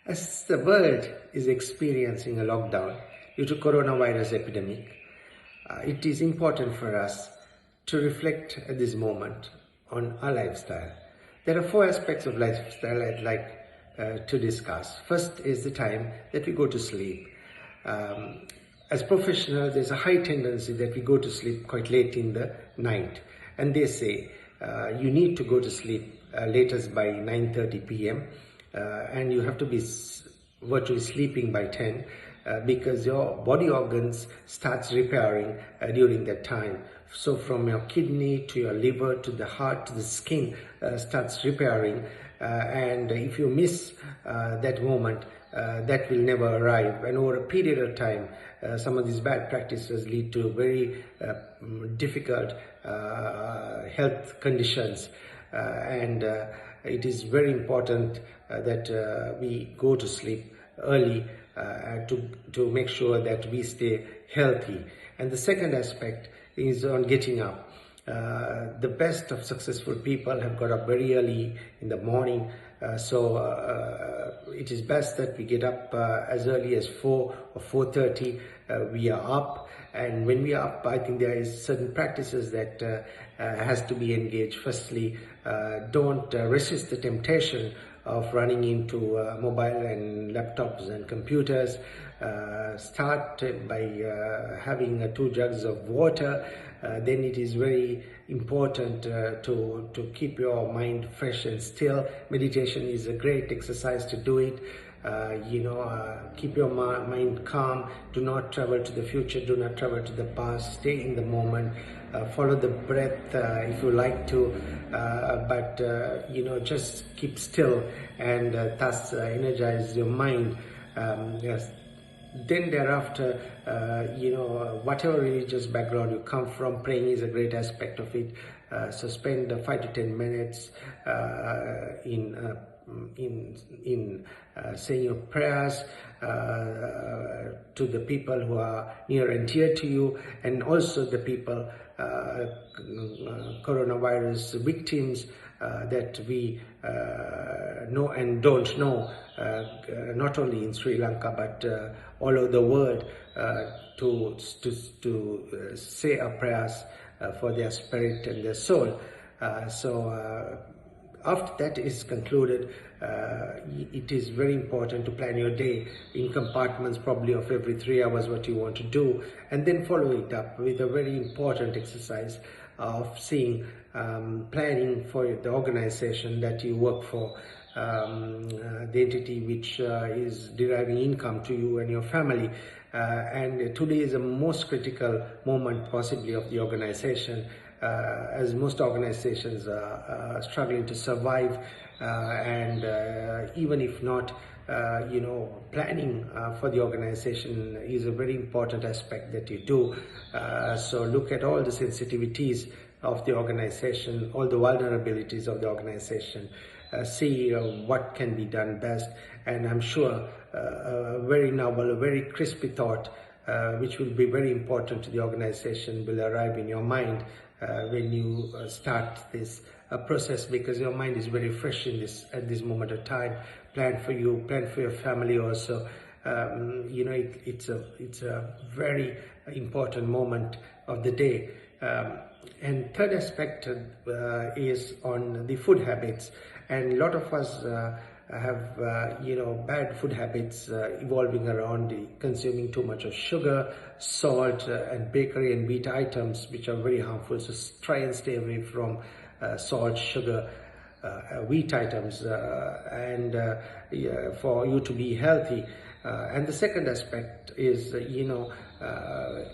As the world is experiencing a lockdown due to coronavirus epidemic, it is important for us to reflect at this moment on our lifestyle. There are four aspects of lifestyle I'd like to discuss. First is the time that we go to sleep. As professionals, there's a high tendency that we go to sleep quite late in the night. And they say you need to go to sleep latest by 9:30 p.m. And you have to be virtually sleeping by 10 because your body organs starts repairing during that time. So from your kidney to your liver to the heart to the skin starts repairing, and if you miss that moment, that will never arrive, and over a period of time some of these bad practices lead to very difficult health conditions, and it is very important that we go to sleep early to make sure that we stay healthy. And the second aspect is on getting up. The best of successful people have got up very early in the morning, so it is best that we get up as early as 4 or 4:30. We are up, and when we are up, I think there is certain practices that has to be engaged. Firstly, don't resist the temptation of running into mobile and laptops and computers. Start by having 2 jugs of water. Then it is very important to keep your mind fresh and still. Meditation is a great exercise to do it. Keep your mind calm. Do not travel to the future, do not travel to the past. Stay in the moment. Follow the breath if you like to, but just keep still and thus energize your mind. Yes. Then thereafter, whatever religious background you come from, praying is a great aspect of it. So spend 5 to 10 minutes in saying your prayers to the people who are near and dear to you, and also the people, coronavirus victims that we know and don't know, not only in Sri Lanka but all over the world, to say our prayers for their spirit and their soul. After that is concluded, it is very important to plan your day in compartments, probably of every 3 hours what you want to do, and then follow it up with a very important exercise of seeing, planning for the organization that you work for, the entity which is deriving income to you and your family. And today is the most critical moment possibly of the organization, as most organizations are struggling to survive, and even if not, planning for the organization is a very important aspect that you do. So look at all the sensitivities of the organization, all the vulnerabilities of the organization, see what can be done best, and I'm sure a very novel, a very crispy thought which will be very important to the organization will arrive in your mind when you start this process, because your mind is very fresh at this moment of time. Plan for you, plan for your family also. It's a very important moment of the day. And third aspect is on the food habits, and a lot of us have bad food habits evolving around consuming too much of sugar, salt, and bakery and wheat items, which are very harmful. So try and stay away from salt, sugar, wheat items, and for you to be healthy. And the second aspect is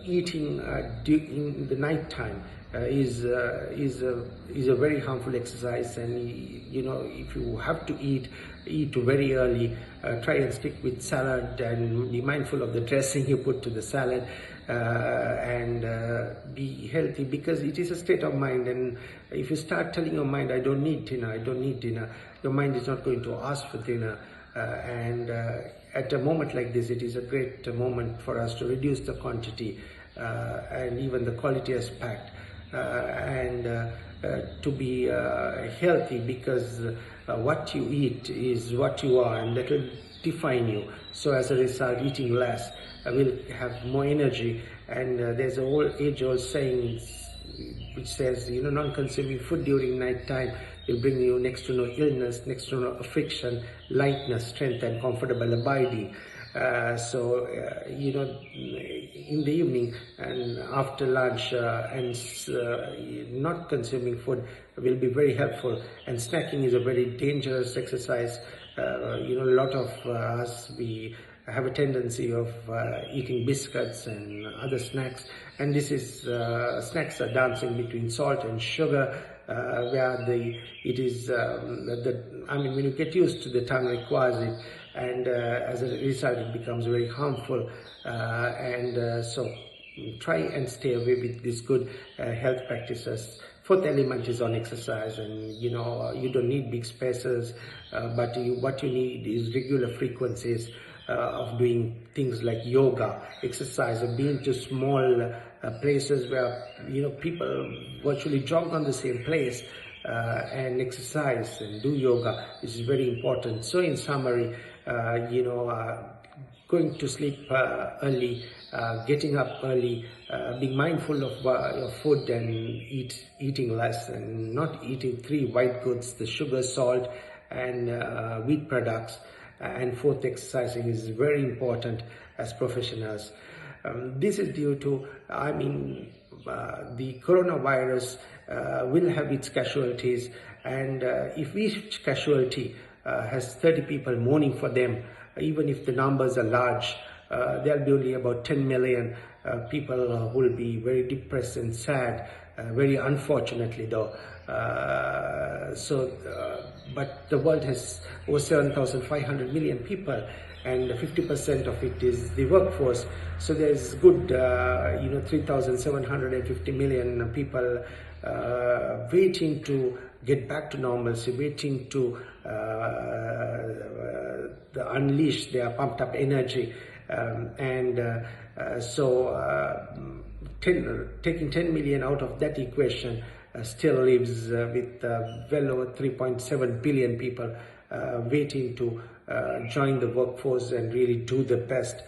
eating in the night time is a very harmful exercise, and if you have to eat very early. Try and stick with salad and be mindful of the dressing you put to the salad, and be healthy, because it is a state of mind. And if you start telling your mind, I don't need dinner, your mind is not going to ask for dinner. And at a moment like this, it is a great moment for us to reduce the quantity and even the quality aspect, and to be healthy, because what you eat is what you are, and that will define you. So as a result, eating less will have more energy. And there's a whole age-old saying which says, non-consuming food during night time will bring you next to no illness, next to no affliction, lightness, strength, and comfortable abiding. In the evening and after lunch not consuming food will be very helpful. And snacking is a very dangerous exercise. A lot of us, we have a tendency of eating biscuits and other snacks, and snacks are dancing between salt and sugar, when you get used to, the tongue requires it, and as a result it becomes very harmful. So try and stay away with these good health practices. Fourth element is on exercise, and you don't need big spaces, but what you need is regular frequencies of doing things like yoga, exercise, or being to small places where people virtually jog on the same place and exercise and do yoga. This is very important. So in summary, going to sleep early, getting up early, being mindful of your food, and eating less, and not eating 3 white goods, the sugar, salt, and wheat products. And fourth, exercising is very important as professionals. This is due to, the coronavirus will have its casualties, and if each casualty has 30 people mourning for them, even if the numbers are large, there'll be only about 10 million people who will be very depressed and sad, very unfortunately though. But the world has over 7,500 million people, and 50% of it is the workforce. So there's good, 3,750 million people waiting to get back to normalcy, waiting to unleash their pumped up energy. Taking 10 million out of that equation still leaves with well over 3.7 billion people waiting to join the workforce and really do the best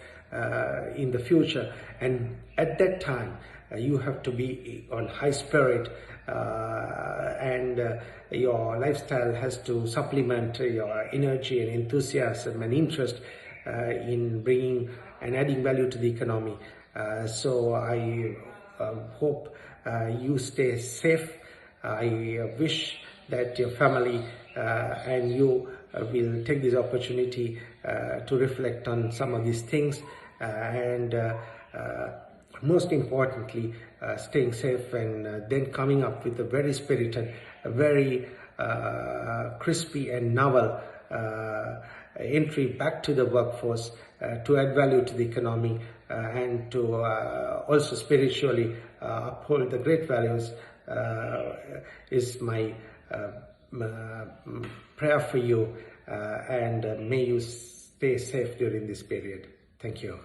in the future. And at that time, you have to be on high spirit, and your lifestyle has to supplement your energy and enthusiasm and interest in bringing and adding value to the economy. So I hope you stay safe. I wish that your family and you will take this opportunity to reflect on some of these things, and most importantly, staying safe, and then coming up with a very spirited, a very crispy and novel entry back to the workforce to add value to the economy, and to also spiritually uphold the great values is my prayer for you, and may you stay safe during this period. Thank you.